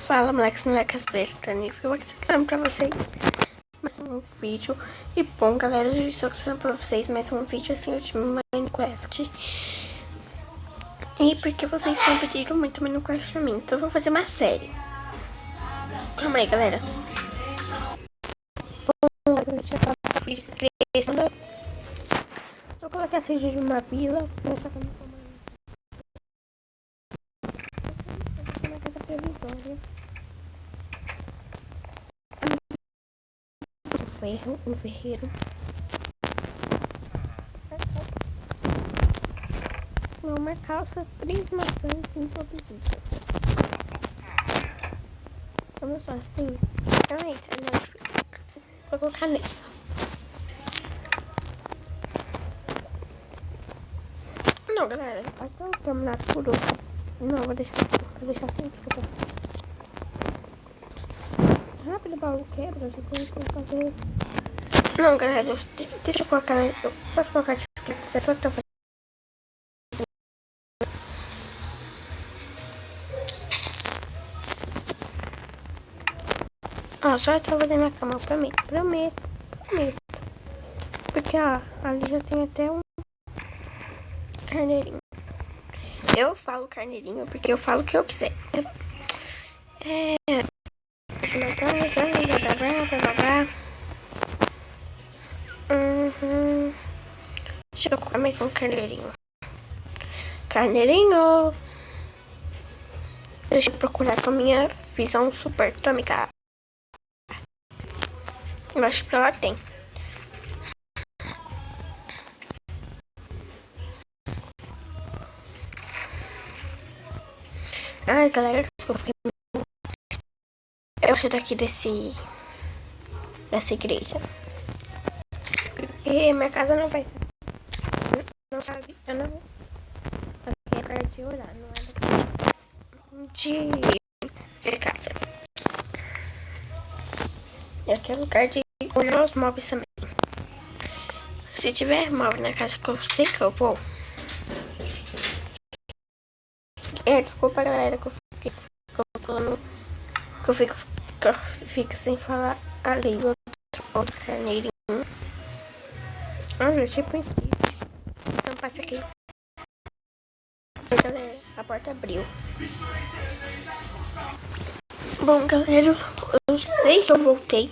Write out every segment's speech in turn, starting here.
Fala, moleques, molecas bestas, eu aqui trazendo pra vocês mais um vídeo. E bom, galera, eu estou trazendo pra vocês mais um vídeo assim de Minecraft. E porque vocês estão pedindo muito Minecraft pra mim, então eu vou fazer uma série. Calma aí, galera. Bom, eu já tava crescendo. Eu coloquei a seja de uma vila, vou deixar como uma casa provisória. Um ferreiro. Uma calça, 3 maçãs improvisíveis. Vamos só assim. Vou colocar nessa. Não, galera, pode terminar por outro. Não, vou deixar assim. Rápido, o baú quebra, depois eu vou fazer. Não, galera, deixa eu colocar. Eu posso colocar de você só tá fazendo. Ó, só eu tô fazendo minha cama, prometo. Porque, ó, ali já tem até um carneirinho. Eu falo carneirinho porque eu falo o que eu quiser. Deixa eu colocar mais um carneirinho. Deixa eu procurar com a minha visão super atômica. Eu acho que pra lá tem. Ai, galera, desculpa. Eu acho daqui dessa igreja. Porque minha casa não vai ser. Não sabe, eu não vou. Aqui é lugar de orar, não é de casa. E aqui é lugar de olhar os móveis também. Se tiver móvel na casa que eu sei que eu vou. Desculpa, galera, que eu falando. Que eu fico sem falar ali. Outro carneirinho. Olha, tipo isso. Então passa aqui. Galera, a porta abriu. Bom, galera, eu sei que eu voltei.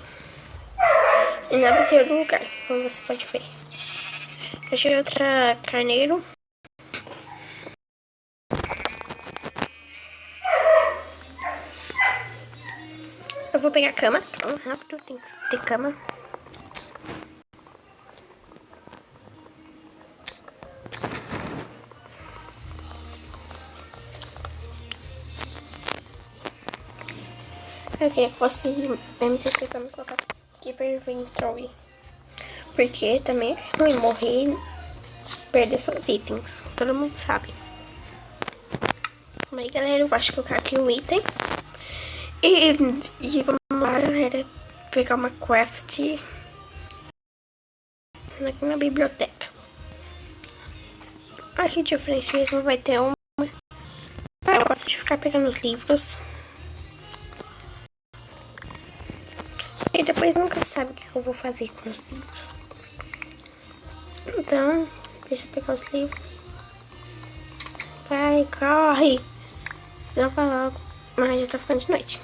E nada saiu do lugar, como você pode ver. Achei outra carneiro. Eu vou pegar a cama. Então, rápido, tem que ter cama. Eu queria que fosse MCT pra me colocar Keeper Inventory. Porque também é ruim morrer e perder seus itens. Todo mundo sabe. Mas aí, galera, eu acho que eu colocar aqui um item. E vamos lá, galera, pegar uma craft aqui na biblioteca. Aqui de frente mesmo vai ter uma. Eu gosto de ficar pegando os livros. E depois nunca sabe o que eu vou fazer com os livros. Então, deixa eu pegar os livros. Vai, corre! Não vai logo. Mas já tá ficando de noite.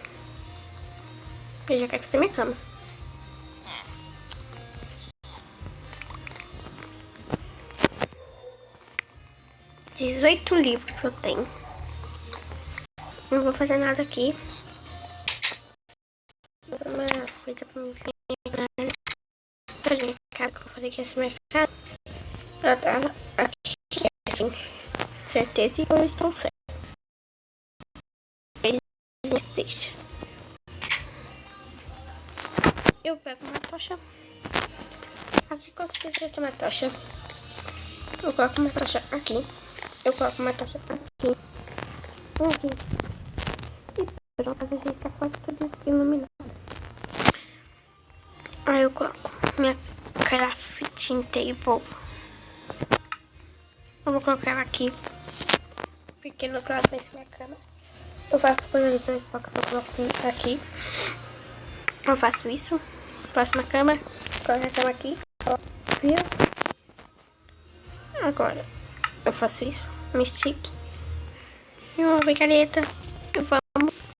Eu já quero fazer minha cama. $18 livros que eu tenho. Não vou fazer nada aqui. Uma coisa pra mim. Que eu falei que esse mercado. Ela tá aqui. Assim. Certeza que eu estou certo. Deixa. Eu pego uma tocha. Aqui com certeza tem uma tocha. Eu coloco uma tocha aqui. Eu coloco uma tocha aqui. E pronto, já está quase tudo iluminado. Aí eu coloco minha crafting table. Eu vou colocar ela aqui. Porque no outro lado vai ser minha cama. Eu faço coisa de três para que eu coloco aqui. Eu faço isso. Faço uma cama. Coloco a cama aqui. Ó, viu? Agora eu faço isso. Me estique. E uma picareta. E vamos.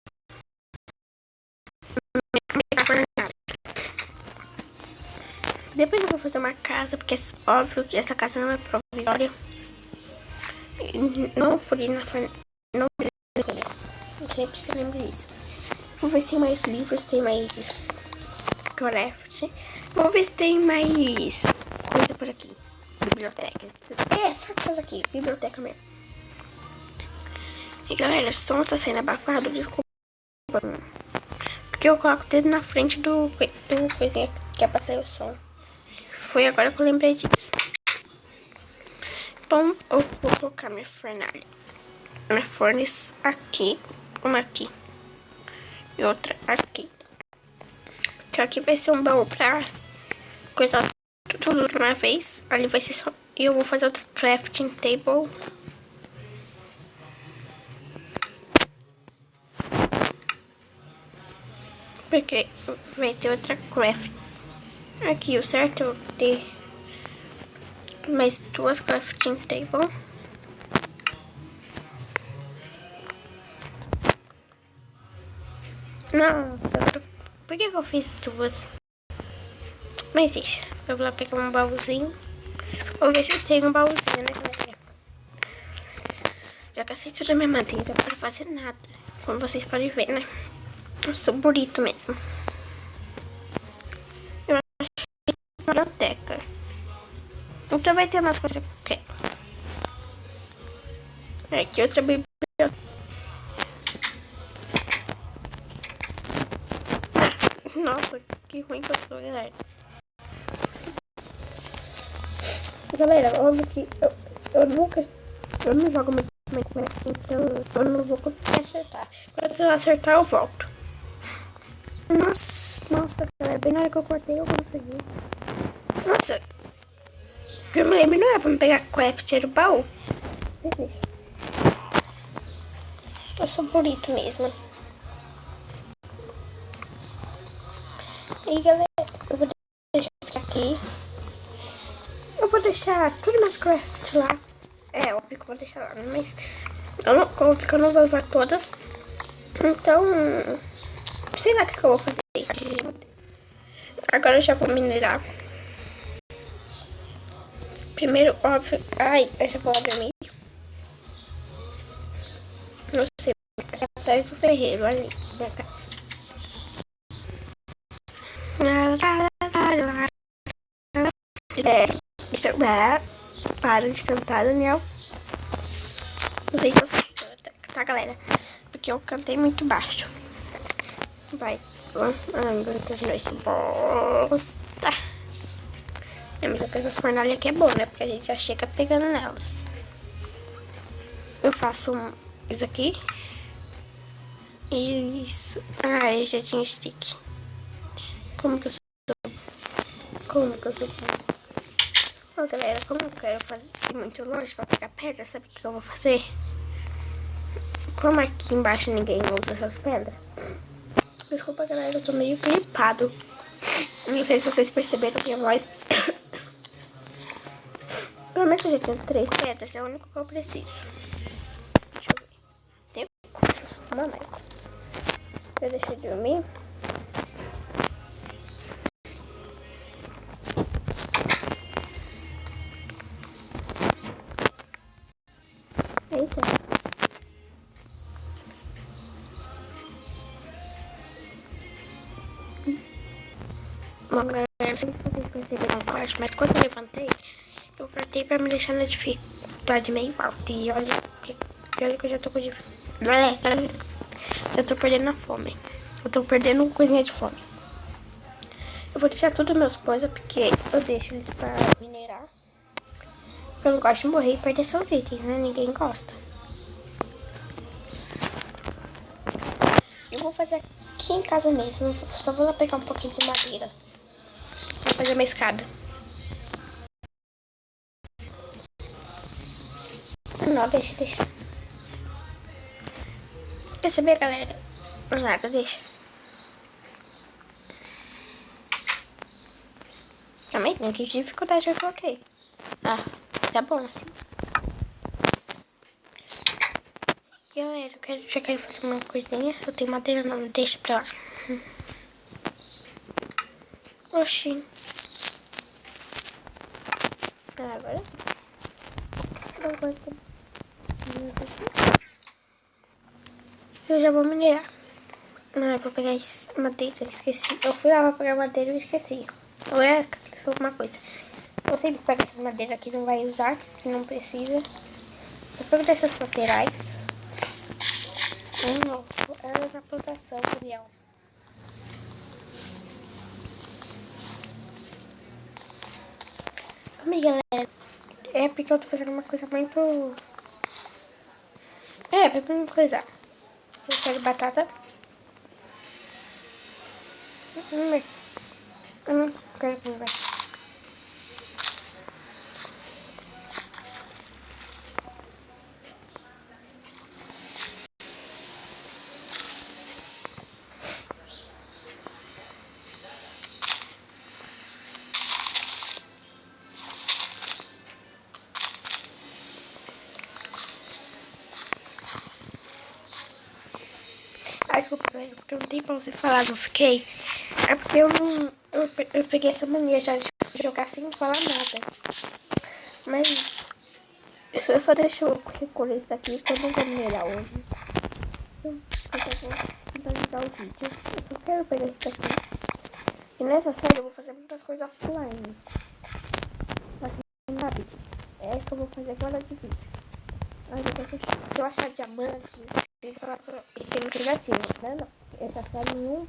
Depois eu vou fazer uma casa, porque é óbvio que essa casa não é provisória. Não por ir na fornalha. Não por ir na fornalha. Sempre se lembra disso. Vou ver se tem mais livros, tem mais craft. Vou ver se tem mais coisa por aqui. Biblioteca. Essa casa aqui, biblioteca mesmo. E galera, o som tá saindo abafado, desculpa. Porque eu coloco o dedo na frente do coisinha que é pra sair o som. Foi agora que eu lembrei disso. Bom, eu vou colocar minha fornalha. Minha fornes aqui. Uma aqui. E outra aqui. Então aqui vai ser um baú pra coisar tudo de uma vez. Ali vai ser só... E eu vou fazer outra crafting table. Porque vai ter outra craft. Aqui o certo é ter mais duas crafting table. Não, por que eu fiz duas? Mas deixa, eu vou lá pegar um baúzinho. Vou ver se eu tenho um baúzinho, né, galera? Já gastei toda a minha madeira pra fazer nada. Como vocês podem ver, né? Eu sou bonito mesmo. Eu achei uma biblioteca. Então vai ter umas coisas que eu quero. Aqui outra biblioteca. Nossa, que ruim que eu sou, galera. Galera, óbvio que eu não jogo muito, então eu não vou conseguir acertar. Quando eu acertar, eu volto. Nossa, galera, bem na hora que eu cortei, eu consegui. Nossa, eu me lembro, não era pra me pegar craft, era o baú. Eu sou bonito mesmo. E galera, eu vou deixar aqui. Eu vou deixar tudo nas craft lá. É, óbvio que eu vou deixar lá, mas eu não, como eu não vou usar todas. Então, sei lá o que eu vou fazer. Agora eu já vou minerar. Primeiro, óbvio. Ai, eu já vou lá dormir. Não sei, atrás do ferreiro ali, minha casa. Deixa eu dar. Para de cantar, Daniel. Não sei se eu tá, galera? Porque eu cantei muito baixo. Vai. Ai, garota de noite. Bosta. É, mas a coisa das fornalhas aqui é boa, né? Porque a gente já chega pegando nelas. Eu faço isso aqui. Isso. Ah, eu já tinha stick. Como que eu sou? Ó, galera, como eu quero fazer ir muito longe pra pegar pedra, sabe o que eu vou fazer? Como aqui embaixo ninguém usa essas pedras. Desculpa, galera, eu tô meio gripado. Não sei se vocês perceberam minha voz. Pelo menos eu já tenho 3 pedras, é o único que eu preciso. Deixa eu ver. Tem uma mais. Eu deixei de dormir. Eita. Bom, galera, não sei se vocês perceberam o corte, mas quando eu levantei, eu cortei pra me deixar na dificuldade meio alta. E olha que eu já tô com dificuldade. Eu tô perdendo a fome. Eu tô perdendo coisinha de fome. Eu vou deixar tudo meus coisas, porque eu deixo eles pra minerar. Eu não gosto de morrer e perder seus itens, né? Ninguém gosta. Eu vou fazer aqui em casa mesmo. Só vou lá pegar um pouquinho de madeira. Vou fazer uma escada. Não, deixa. Quer saber, galera? Nada, deixa. Também tem que dificuldade eu coloquei. Ah, tá bom assim. Galera, já quero fazer uma coisinha. Eu tenho madeira, não, deixa pra lá. Oxi. Agora eu já vou minerar. Não, eu vou pegar madeira, esqueci. Eu fui lá pra pegar madeira e esqueci. Ou é alguma coisa. Eu sempre pego essas madeiras que não vai usar, que não precisa. Só pego dessas laterais. Não, elas na plantação, Daniel. Amiga, galera, é porque eu tô fazendo uma coisa muito... pra mim coisar. Eu quero batata. Quero comer. Ai, desculpa, velho, porque eu não tenho pra você falar, não fiquei. É porque eu não... Eu peguei essa mania já de jogar sem falar nada. Mas... eu só deixo eu recolher isso daqui que eu não vou minerar hoje. Eu vou finalizar o vídeo. Eu só quero pegar isso daqui. E nessa série eu vou fazer muitas coisas offline. Mas não sabe? É que eu vou fazer agora de vídeo. Aí depois se eu achar diamante, vocês falam que tem negativo, né? Não. Essa série não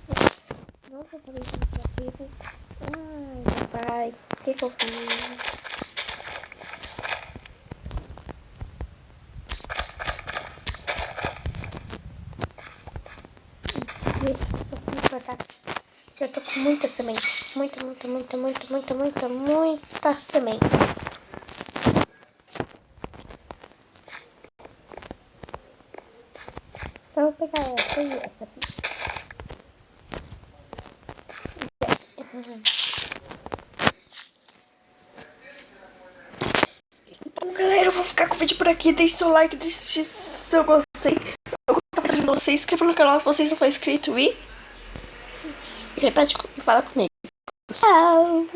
vou fazer isso negativo. Ai, meu pai, o que eu fiz? Eu tô com muita semente. Muita semente. Então eu vou pegar essa e essa aqui. Então, galera, eu vou ficar com o vídeo por aqui. Deixe seu like, deixe seu gostei. Eu gosto de vocês, se inscreva no canal se vocês não for inscritos e repete e fala comigo. Tchau!